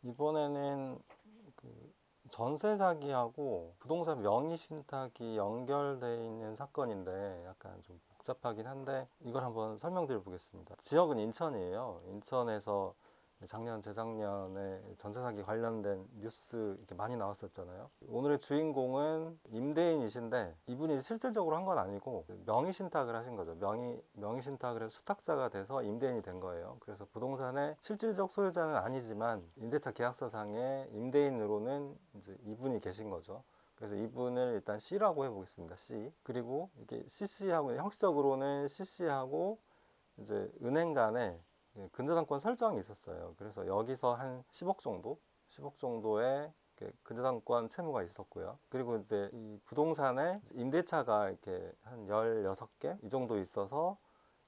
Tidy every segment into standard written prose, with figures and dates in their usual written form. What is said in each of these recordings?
이번에는 그 전세 사기하고 부동산 명의 신탁이 연결돼 있는 사건인데 약간 좀 복잡하긴 한데 이걸 한번 설명드려 보겠습니다. 지역은 인천이에요. 인천에서 작년, 재작년에 전세 사기 관련된 뉴스 이렇게 많이 나왔었잖아요. 오늘의 주인공은 임대인이신데 이분이 실질적으로 한 건 아니고 명의 신탁을 하신 거죠. 명의 신탁을 해서 수탁자가 돼서 임대인이 된 거예요. 그래서 부동산의 실질적 소유자는 아니지만 임대차 계약서상의 임대인으로는 이제 이분이 계신 거죠. 그래서 이분을 일단 C라고 해보겠습니다. C. 그리고 이게 CC하고 형식적으로는 CC하고 이제 은행 간에 근저당권 설정이 있었어요. 그래서 여기서 한 10억 정도? 10억 정도의 근저당권 채무가 있었고요. 그리고 이제 이 부동산에 임대차가 이렇게 한 16개 이 정도 있어서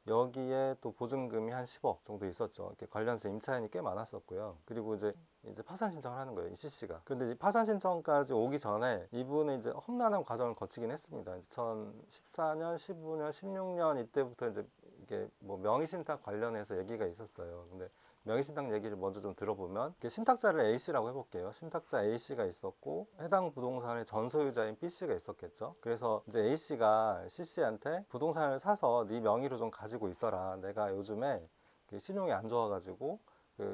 여기에 또 보증금이 한 10억 정도 있었죠. 이렇게 관련해서 임차인이 꽤 많았었고요. 그리고 이제 파산 신청을 하는 거예요, 이 CC가. 그런데 이제 파산 신청까지 오기 전에 이분은 이제 험난한 과정을 거치긴 했습니다. 2014년, 15년, 16년 이때부터 이제 이게 뭐 명의신탁 관련해서 얘기가 있었어요. 근데 명의신탁 얘기를 먼저 좀 들어보면 신탁자를 A씨라고 해볼게요. 신탁자 A씨가 있었고 해당 부동산의 전소유자인 B씨가 있었겠죠. 그래서 이제 A씨가 C씨한테 부동산을 사서 네 명의로 좀 가지고 있어라. 내가 요즘에 신용이 안 좋아가지고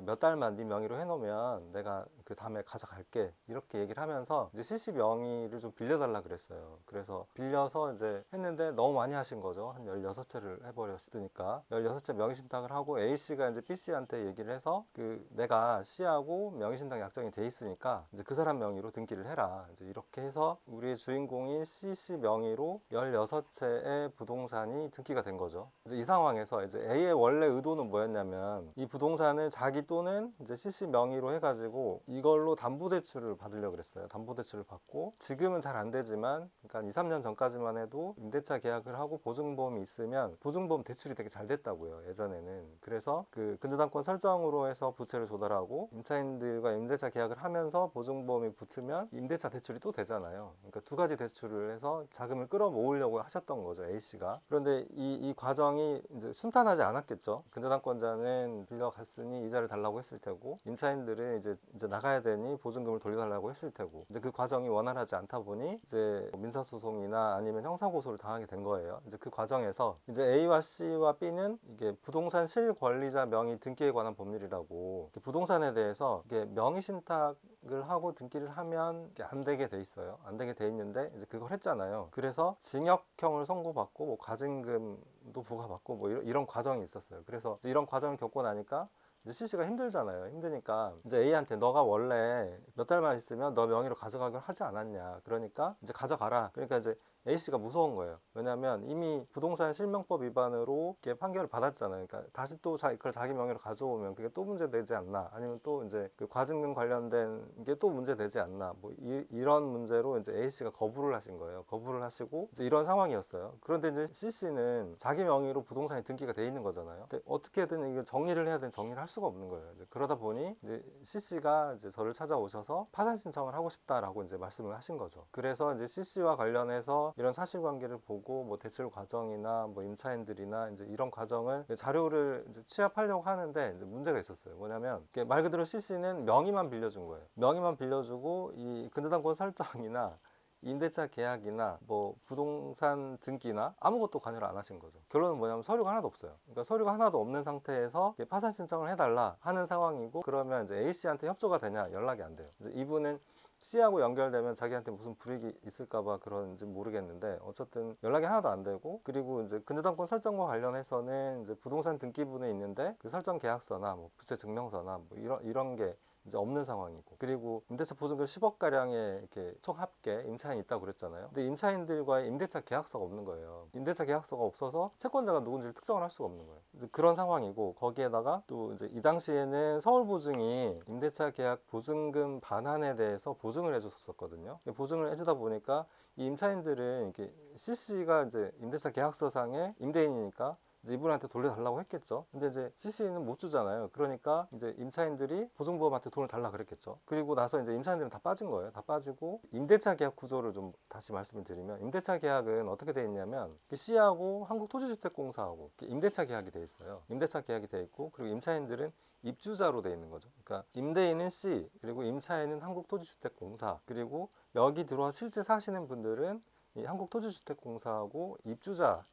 몇 달만 네 명의로 해놓으면 내가 그 다음에 가져갈게 이렇게 얘기를 하면서 이제 CC 명의를 좀 빌려달라 그랬어요. 그래서 빌려서 이제 했는데 너무 많이 하신 거죠. 한 16채를 해버렸으니까 16채 명의신탁을 하고 A씨가 이제 B씨한테 얘기를 해서 내가 C하고 명의신탁 약정이 돼 있으니까 이제 그 사람 명의로 등기를 해라. 이제 이렇게 해서 우리의 주인공인 CC 명의로 16채의 부동산이 등기가 된 거죠. 이제 이 상황에서 이제 A의 원래 의도는 뭐였냐면 이 부동산을 자기 또는 이제 CC 명의로 해가지고 이걸로 담보대출을 받으려고 그랬어요. 담보대출을 받고 지금은 잘 안 되지만 그러니까 2, 3년 전까지만 해도 임대차 계약을 하고 보증보험이 있으면 보증보험 대출이 되게 잘 됐다고요. 예전에는. 그래서 근저당권 설정으로 해서 부채를 조달하고 임차인들과 임대차 계약을 하면서 보증보험이 붙으면 임대차 대출이 또 되잖아요. 그러니까 두 가지 대출을 해서 자금을 끌어모으려고 하셨던 거죠. A씨가. 그런데 이 과정이 이제 순탄하지 않았겠죠. 근저당권자는 빌려갔으니 이자를 달라고 했을 테고 임차인들은 이제 나가야 되니 보증금을 돌려달라고 했을 테고 이제 그 과정이 원활하지 않다 보니 이제 민사소송이나 아니면 형사고소를 당하게 된 거예요. 이제 그 과정에서 이제 A와 C와 B는 이게 부동산 실권리자 명의 등기에 관한 법률이라고 부동산에 대해서 이게 명의 신탁을 하고 등기를 하면 안 되게 돼 있어요. 안 되게 돼 있는데 이제 그걸 했잖아요. 그래서 징역형을 선고받고 뭐 과징금도 부과받고 뭐 이런 과정이 있었어요. 그래서 이런 과정을 겪고 나니까 이제 CC가 힘들잖아요. 힘드니까 이제 A한테 너가 원래 몇 달만 있으면 너 명의로 가져가기로 하지 않았냐. 그러니까 이제 가져가라. 그러니까 이제 A씨가 무서운 거예요. 왜냐하면 이미 부동산 실명법 위반으로 이렇게 판결을 받았잖아요. 그러니까 다시 또 그걸 자기 명의로 가져오면 그게 또 문제 되지 않나. 아니면 또 이제 그 과징금 관련된 게 또 문제 되지 않나. 뭐 이런 문제로 이제 A씨가 거부를 하신 거예요. 거부를 하시고 이제 이런 상황이었어요. 그런데 이제 C씨는 자기 명의로 부동산이 등기가 돼 있는 거잖아요. 근데 어떻게든 이거 정리를 해야 되는 정리를 할 수가 없는 거예요. 이제 그러다 보니 이제 CC가 이제 저를 찾아오셔서 파산 신청을 하고 싶다라고 이제 말씀을 하신 거죠. 그래서 이제 CC와 관련해서 이런 사실관계를 보고 뭐 대출 과정이나 뭐 임차인들이나 이제 이런 과정을 자료를 이제 취합하려고 하는데 이제 문제가 있었어요. 뭐냐면 말 그대로 CC는 명의만 빌려준 거예요. 명의만 빌려주고 이 근저당권 설정이나 임대차 계약이나 뭐 부동산 등기나 아무것도 관여를 안 하신 거죠. 결론은 뭐냐면 서류가 하나도 없어요. 그러니까 서류가 하나도 없는 상태에서 파산 신청을 해달라 하는 상황이고 그러면 이제 A씨한테 협조가 되냐 연락이 안 돼요. 이제 이분은 C하고 연결되면 자기한테 무슨 불이익이 있을까봐 그런지 모르겠는데 어쨌든 연락이 하나도 안 되고 그리고 이제 근저당권 설정과 관련해서는 이제 부동산 등기부는 있는데 그 설정 계약서나 뭐 부채 증명서나 뭐 이런 게 이제 없는 상황이고 그리고 임대차 보증금 10억 가량의 이렇게 총 합계 임차인이 있다고 그랬잖아요. 근데 임차인들과의 임대차 계약서가 없는 거예요. 임대차 계약서가 없어서 채권자가 누군지를 특정을 할 수가 없는 거예요. 이제 그런 상황이고 거기에다가 또 이제 이 당시에는 서울보증이 임대차 계약 보증금 반환에 대해서 보증을 해줬었거든요. 보증을 해주다 보니까 이 임차인들은 이렇게 CC가 이제 임대차 계약서상의 임대인이니까 이제 이분한테 돌려달라고 했겠죠. 근데 이제 CC는 못 주잖아요. 그러니까 이제 임차인들이 보증보험한테 돈을 달라 그랬겠죠. 그리고 나서 이제 임차인들은 다 빠진 거예요. 다 빠지고 임대차 계약 구조를 좀 다시 말씀을 드리면, 임대차 계약은 어떻게 돼 있냐면 C하고 한국토지주택공사하고 임대차 계약이 돼 있어요. 임대차 계약이 돼 있고, 그리고 임차인들은 입주자로 돼 있는 거죠. 그러니까 임대인은 C, 그리고 임차인은 한국토지주택공사, 그리고 여기 들어와 실제 사시는 분들은 이 한국토지주택공사하고 입주자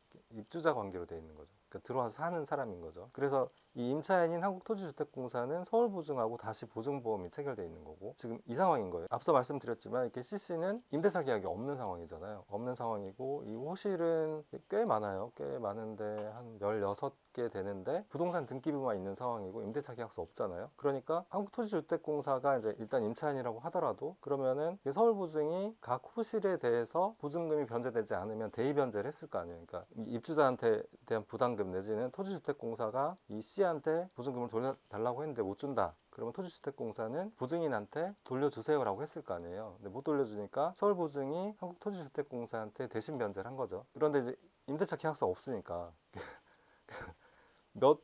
관계로 돼 있는 거죠. 그러니까 들어와서 사는 사람인 거죠. 그래서 이 임차인인 한국토지주택공사는 서울보증하고 다시 보증보험이 체결되어 있는 거고, 지금 이 상황인 거예요. 앞서 말씀드렸지만 이렇게 CC는 임대차 계약이 없는 상황이잖아요. 없는 상황이고, 이 호실은 꽤 많아요. 꽤 많은데 한 16개 되는데 부동산 등기부만 있는 상황이고 임대차 계약서 없잖아요. 그러니까 한국토지주택공사가 이제 일단 임차인이라고 하더라도, 그러면은 서울보증이 각 호실에 대해서 보증금이 변제되지 않으면 대위 변제를 했을 거 아니에요. 그러니까 입주자한테 대한 부담금 내지는 토지주택공사가 이 C한테 보증금을 돌려달라고 했는데 못 준다. 그러면 토지주택공사는 보증인한테 돌려주세요라고 했을 거 아니에요. 근데 못 돌려주니까 서울보증이 한국토지주택공사한테 대신 변제를 한 거죠. 그런데 이제 임대차 계약서 없으니까 몇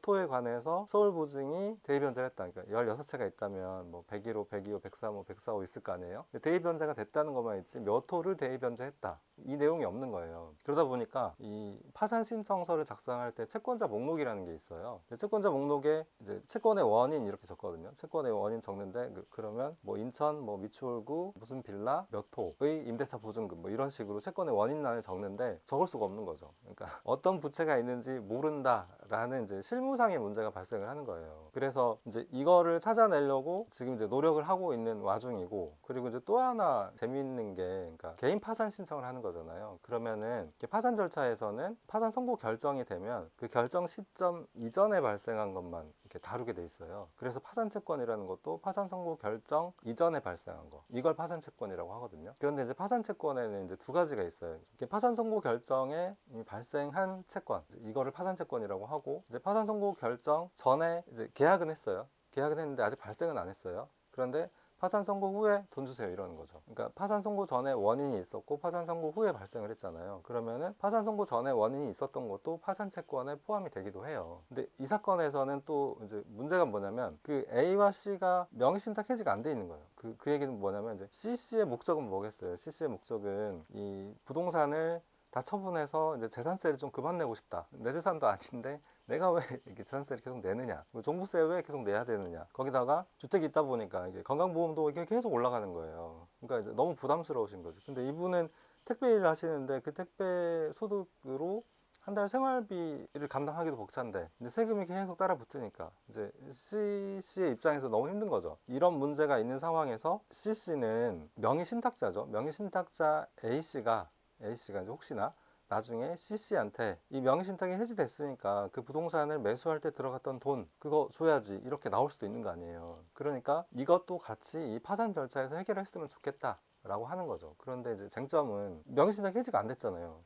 호에 관해서 서울보증이 대위변제를 했다. 그러니까 16채가 있다면 뭐 101호, 102호, 103호, 104호 있을 거 아니에요. 대위변제가 됐다는 것만 있지 몇 호를 대위변제했다, 이 내용이 없는 거예요. 그러다 보니까 이 파산 신청서를 작성할 때 채권자 목록이라는 게 있어요. 채권자 목록에 이제 채권의 원인 이렇게 적거든요. 채권의 원인 적는데 그러면 뭐 인천 뭐 미추홀구 무슨 빌라 몇 호의 임대차 보증금 뭐 이런 식으로 채권의 원인란을 적는데 적을 수가 없는 거죠. 그러니까 어떤 부채가 있는지 모른다 라는 이제 실무상의 문제가 발생을 하는 거예요. 그래서 이제 이거를 찾아내려고 지금 이제 노력을 하고 있는 와중이고, 그리고 이제 또 하나 재미있는 게, 그러니까 개인 파산 신청을 하는 거잖아요. 그러면은 파산 절차에서는 파산 선고 결정이 되면 그 결정 시점 이전에 발생한 것만 이렇게 다루게 돼 있어요. 그래서 파산 채권이라는 것도 파산 선고 결정 이전에 발생한 거, 이걸 파산 채권이라고 하거든요. 그런데 이제 파산 채권에는 이제 두 가지가 있어요. 파산 선고 결정에 발생한 채권, 이거를 파산 채권이라고 하고, 이제 파산 선고 결정 전에 이제 계약은 했어요. 계약은 했는데 아직 발생은 안 했어요. 그런데 파산 선고 후에 돈 주세요 이러는 거죠. 그러니까 파산 선고 전에 원인이 있었고 파산 선고 후에 발생을 했잖아요. 그러면은 파산 선고 전에 원인이 있었던 것도 파산 채권에 포함이 되기도 해요. 근데 이 사건에서는 또 이제 문제가 뭐냐면, 그 A와 C가 명의신탁 해지가 안 돼 있는 거예요. 그 얘기는 뭐냐면, 이제 CC의 목적은 뭐겠어요? CC의 목적은 이 부동산을 다 처분해서 이제 재산세를 좀 그만 내고 싶다. 내 재산도 아닌데 내가 왜 이렇게 재산세를 계속 내느냐, 종부세 왜 계속 내야 되느냐, 거기다가 주택이 있다 보니까 이게 건강보험도 이게 계속 올라가는 거예요. 그러니까 이제 너무 부담스러우신 거지. 근데 이분은 택배 일을 하시는데 그 택배 소득으로 한 달 생활비를 감당하기도 벅찬데 이제 세금이 계속 따라 붙으니까 이제 CC의 입장에서 너무 힘든 거죠. 이런 문제가 있는 상황에서 CC는 명의신탁자죠. 명의신탁자 A씨가 이제 혹시나 나중에 CC한테 이 명의신탁이 해지됐으니까 그 부동산을 매수할 때 들어갔던 돈 그거 줘야지, 이렇게 나올 수도 있는 거 아니에요. 그러니까 이것도 같이 이 파산 절차에서 해결했으면 좋겠다 라고 하는 거죠. 그런데 이제 쟁점은 명의신탁 해지가 안 됐잖아요.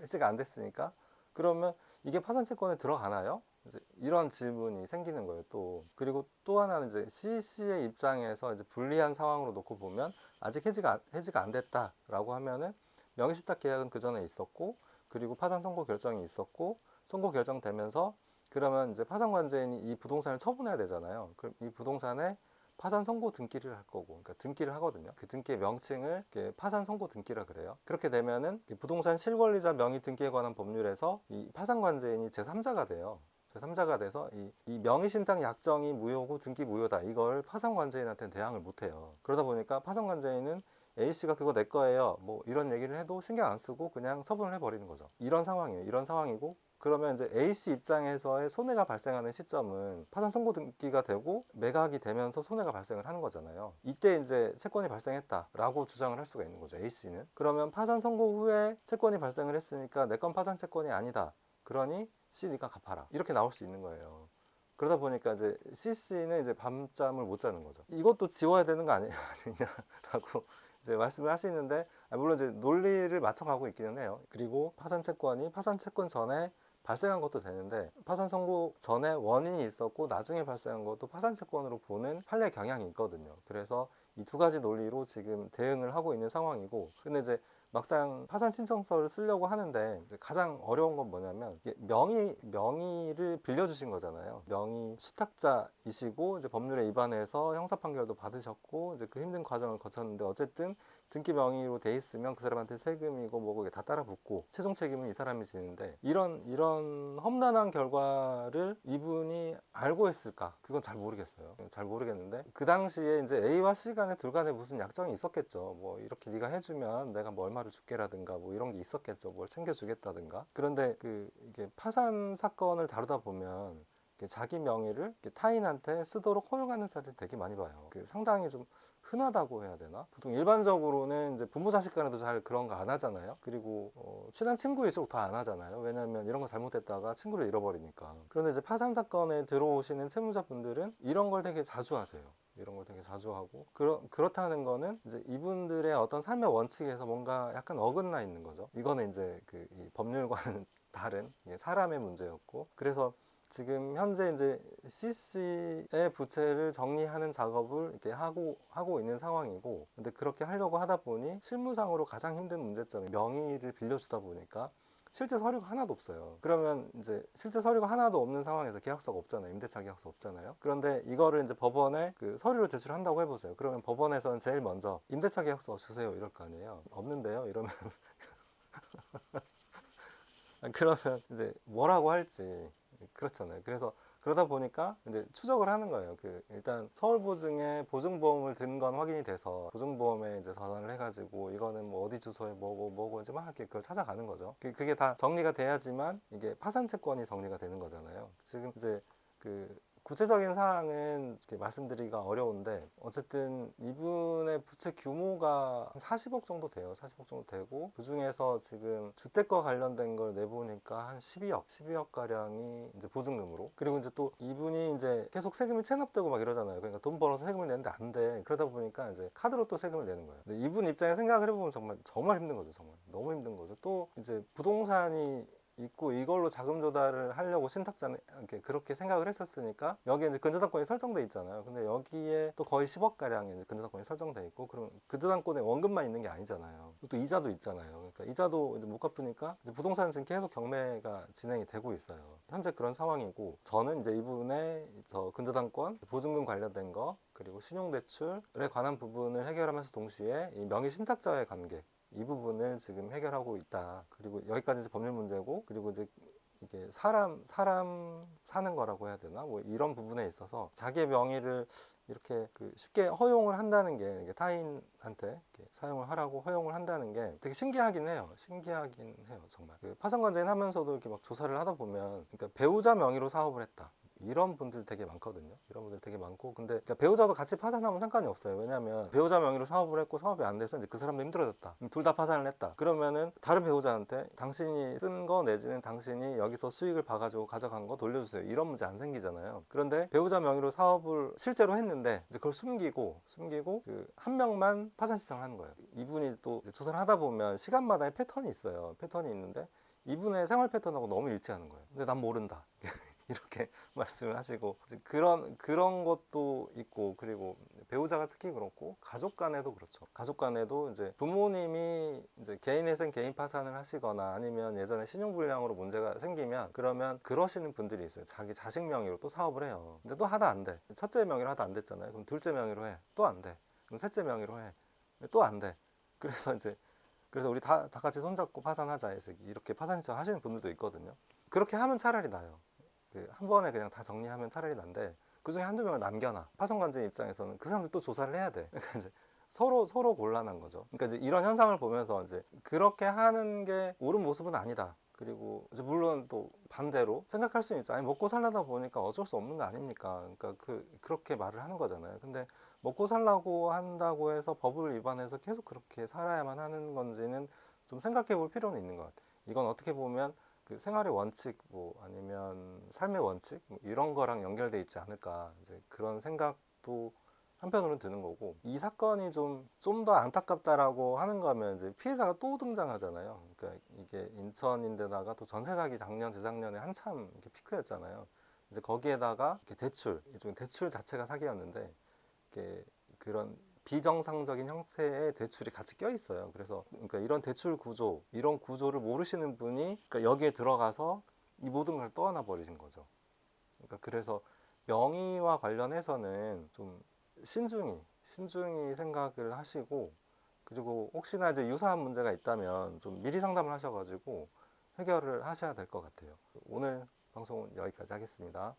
해지가 안 됐으니까 그러면 이게 파산 채권에 들어가나요? 이제 이런 질문이 생기는 거예요. 또 그리고 또 하나는 이제 CC의 입장에서 이제 불리한 상황으로 놓고 보면, 아직 해지가 안 됐다라고 하면은 명의신탁 계약은 그 전에 있었고, 그리고 파산 선고 결정이 있었고, 선고 결정되면서 그러면 이제 파산관제인이 이 부동산을 처분해야 되잖아요. 그럼 이 부동산에 파산 선고 등기를 할 거고, 그러니까 등기를 하거든요. 그 등기의 명칭을 파산 선고 등기라 그래요. 그렇게 되면은 부동산 실권리자 명의 등기에 관한 법률에서 이 파산관제인이 제3자가 돼요. 제3자가 돼서 이 명의신탁 약정이 무효고 등기 무효다, 이걸 파산관제인한테는 대항을 못해요. 그러다 보니까 파산관제인은 A씨가 그거 내 거예요 뭐 이런 얘기를 해도 신경 안 쓰고 그냥 처분을 해버리는 거죠. 이런 상황이에요. 이런 상황이고, 그러면 이제 A씨 입장에서의 손해가 발생하는 시점은 파산 선고 등기가 되고 매각이 되면서 손해가 발생을 하는 거잖아요. 이때 이제 채권이 발생했다라고 주장을 할 수가 있는 거죠, A씨는. 그러면 파산 선고 후에 채권이 발생을 했으니까 내 건 파산 채권이 아니다, 그러니 C 니가 갚아라, 이렇게 나올 수 있는 거예요. 그러다 보니까 이제 CC는 이제 밤잠을 못 자는 거죠. 이것도 지워야 되는 거 아니냐라고 이제 말씀을 하시는데, 물론 이제 논리를 맞춰가고 있기는 해요. 그리고 파산 채권이 파산 채권 전에 발생한 것도 되는데, 파산 선고 전에 원인이 있었고 나중에 발생한 것도 파산 채권으로 보는 판례 경향이 있거든요. 그래서 이 두 가지 논리로 지금 대응을 하고 있는 상황이고, 근데 이제 막상 파산 신청서를 쓰려고 하는데 이제 가장 어려운 건 뭐냐면 이게 명의를 빌려주신 거잖아요. 명의 수탁자이시고 이제 법률에 위반해서 형사 판결도 받으셨고 이제 그 힘든 과정을 거쳤는데 어쨌든 등기 명의로 돼 있으면 그 사람한테 세금이고 뭐고 이게 다 따라 붙고 최종 책임은 이 사람이 지는데 이런 험난한 결과를 이분이 알고 했을까? 그건 잘 모르겠어요. 잘 모르겠는데 그 당시에 이제 A와 C 간에 둘 간에 무슨 약정이 있었겠죠. 뭐 이렇게 네가 해주면 내가 뭐 얼마를 줄게라든가 뭐 이런 게 있었겠죠. 뭘 챙겨주겠다든가. 그런데 이게 파산 사건을 다루다 보면 자기 명의를 타인한테 쓰도록 허용하는 사례를 되게 많이 봐요. 상당히 좀 흔하다고 해야 되나? 보통 일반적으로는 이제 부모 자식 간에도 잘 그런 거 안 하잖아요. 그리고 친한 친구일수록 더 안 하잖아요. 왜냐하면 이런 거 잘못했다가 친구를 잃어버리니까. 그런데 이제 파산 사건에 들어오시는 채무자분들은 이런 걸 되게 자주 하세요. 이런 걸 되게 자주 하고 그렇다는 거는 이제 이분들의 어떤 삶의 원칙에서 뭔가 약간 어긋나 있는 거죠. 이거는 이제 이 법률과는 다른 사람의 문제였고, 그래서 지금 현재 이제 CC의 부채를 정리하는 작업을 이렇게 하고 있는 상황이고, 근데 그렇게 하려고 하다 보니 실무상으로 가장 힘든 문제점이 명의를 빌려주다 보니까 실제 서류가 하나도 없어요. 그러면 이제 실제 서류가 하나도 없는 상황에서 계약서가 없잖아요. 임대차 계약서 없잖아요. 그런데 이거를 이제 법원에 서류를 제출한다고 해보세요. 그러면 법원에서는 제일 먼저 임대차 계약서 주세요 이럴 거 아니에요. 없는데요 이러면 그러면 이제 뭐라고 할지 그렇잖아요. 그래서 그러다 보니까 이제 추적을 하는 거예요. 일단 서울보증에 보증보험을 든 건 확인이 돼서 보증보험에 이제 전화를 해가지고 이거는 뭐 어디 주소에 뭐고 이제 막 이렇게 그걸 찾아가는 거죠. 그게 다 정리가 돼야지만 이게 파산 채권이 정리가 되는 거잖아요. 지금 이제 구체적인 사항은 이렇게 말씀드리기가 어려운데 어쨌든 이분의 부채 규모가 한 40억 정도 돼요. 40억 정도 되고 그 중에서 지금 주택과 관련된 걸 내보니까 한 12억 가량이 이제 보증금으로, 그리고 이제 또 이분이 이제 계속 세금이 체납되고 막 이러잖아요. 그러니까 돈 벌어서 세금을 내는데 안 돼. 그러다 보니까 이제 카드로 또 세금을 내는 거예요. 근데 이분 입장에 생각을 해보면 정말 힘든 거죠. 정말 너무 힘든 거죠. 또 이제 부동산이 있고 이걸로 자금 조달을 하려고 신탁자는 그렇게 생각을 했었으니까 여기에 이제 근저당권이 설정돼 있잖아요. 근데 여기에 또 거의 10억 가량의 근저당권이 설정돼 있고, 그럼 근저당권에 원금만 있는 게 아니잖아요. 또 이자도 있잖아요. 그러니까 이자도 이제 못 갚으니까 이제 부동산은 지금 계속 경매가 진행이 되고 있어요. 현재 그런 상황이고, 저는 이제 이분의 근저당권, 보증금 관련된 거, 그리고 신용대출에 관한 부분을 해결하면서 동시에 이 명의 신탁자와의 관계, 이 부분을 지금 해결하고 있다. 그리고 여기까지 이제 법률 문제고, 그리고 이제 이게 사람 사는 거라고 해야 되나? 뭐 이런 부분에 있어서 자기의 명의를 이렇게 쉽게 허용을 한다는 게, 이게 타인한테 이렇게 사용을 하라고 허용을 한다는 게 되게 신기하긴 해요. 정말. 파산관제인 하면서도 이렇게 막 조사를 하다 보면, 그러니까 배우자 명의로 사업을 했다, 이런 분들 되게 많거든요. 이런 분들 되게 많고, 근데 그러니까 배우자도 같이 파산하면 상관이 없어요. 왜냐하면 배우자 명의로 사업을 했고 사업이 안 돼서 이제 그 사람도 힘들어졌다. 둘 다 파산을 했다. 그러면은 다른 배우자한테 당신이 쓴 거 내지는 당신이 여기서 수익을 봐가지고 가져간 거 돌려주세요, 이런 문제 안 생기잖아요. 그런데 배우자 명의로 사업을 실제로 했는데 이제 그걸 숨기고 한 명만 파산 신청을 하는 거예요. 이분이 또 조사를 하다 보면 시간마다의 패턴이 있어요. 패턴이 있는데 이분의 생활 패턴하고 너무 일치하는 거예요. 근데 난 모른다. 이렇게 말씀을 하시고, 그런 것도 있고, 그리고 배우자가 특히 그렇고 가족 간에도 그렇죠. 가족 간에도 이제 부모님이 이제 개인회생 개인 파산을 하시거나 아니면 예전에 신용불량으로 문제가 생기면, 그러면 그러시는 분들이 있어요. 자기 자식 명의로 또 사업을 해요. 근데 또 하다 안 돼. 첫째 명의로 하다 안 됐잖아요. 그럼 둘째 명의로 해. 또 안 돼. 그럼 셋째 명의로 해. 또 안 돼. 그래서 우리 다 같이 손잡고 파산하자 해서 이렇게 파산 신청 하시는 분들도 있거든요. 그렇게 하면 차라리 나아요. 한 번에 그냥 다 정리하면 차라리 난데, 그 중에 한두 명을 남겨놔. 파손관제 입장에서는 그 사람들 또 조사를 해야 돼. 그러니까 이제 서로 곤란한 거죠. 그러니까 이제 이런 현상을 보면서 이제 그렇게 하는 게 옳은 모습은 아니다. 그리고 이제 물론 또 반대로 생각할 수는 있어. 아니, 먹고 살려다 보니까 어쩔 수 없는 거 아닙니까? 그러니까 그렇게 말을 하는 거잖아요. 근데 먹고 살라고 한다고 해서 법을 위반해서 계속 그렇게 살아야만 하는 건지는 좀 생각해 볼 필요는 있는 것 같아요. 이건 어떻게 보면 생활의 원칙, 뭐 아니면 삶의 원칙, 뭐 이런 거랑 연결돼 있지 않을까, 이제 그런 생각도 한편으로는 드는 거고, 이 사건이 좀 더 안타깝다라고 하는 거면 이제 피해자가 또 등장하잖아요. 그러니까 이게 인천인데다가 또 전세 사기 작년 재작년에 한참 이렇게 피크였잖아요. 이제 거기에다가 이렇게 대출 자체가 사기였는데, 이렇게 그런 비정상적인 형태의 대출이 같이 껴 있어요. 그래서 그러니까 이런 대출 구조, 이런 구조를 모르시는 분이 그러니까 여기에 들어가서 이 모든 걸 떠안아 버리신 거죠. 그러니까 그래서 명의와 관련해서는 좀 신중히 생각을 하시고, 그리고 혹시나 이제 유사한 문제가 있다면 좀 미리 상담을 하셔가지고 해결을 하셔야 될 것 같아요. 오늘 방송은 여기까지 하겠습니다.